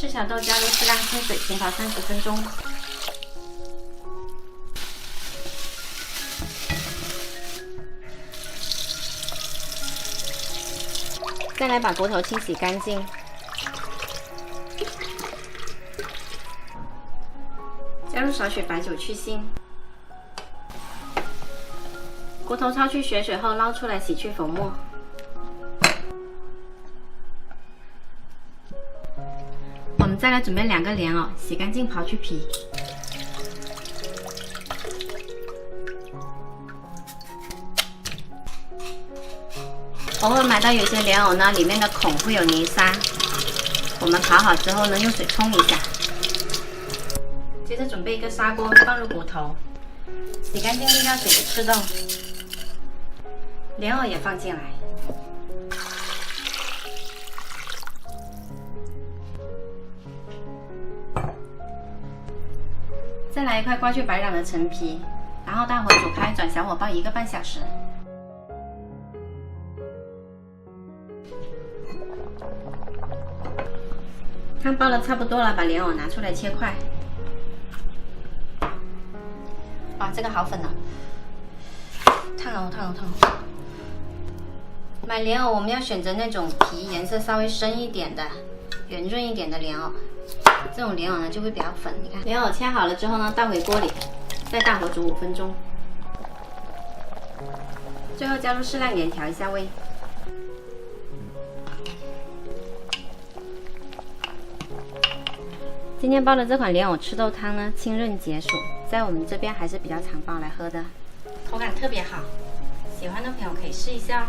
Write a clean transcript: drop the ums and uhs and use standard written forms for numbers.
赤小豆加入适量清水，浸泡30分钟。再来把骨头清洗干净，加入少许白酒去腥。骨头焯去血水后捞出来洗去粉末。我们再来准备2个莲藕，洗干净刨去皮。偶尔买到有些莲藕呢，里面的孔会有泥沙，我们刨好之后呢，用水冲一下。接着准备一个砂锅，放入骨头，洗干净沥掉水的赤豆，莲藕也放进来。再来一块刮去白瓤的陈皮，然后大火煮开，转小火爆1个半小时。汤煲的差不多了，把莲藕拿出来切块。哇，这个好粉哦！烫哦，烫哦，烫哦！买莲藕我们要选择那种皮颜色稍微深一点的、圆润一点的莲藕，这种莲藕呢就会比较粉。你看，莲藕切好了之后呢，倒回锅里，再大火煮5分钟。最后加入适量盐调一下味。今天煲的这款莲藕赤豆汤呢，清润解暑，在我们这边还是比较常煲来喝的，口感特别好，喜欢的朋友可以试一下哦。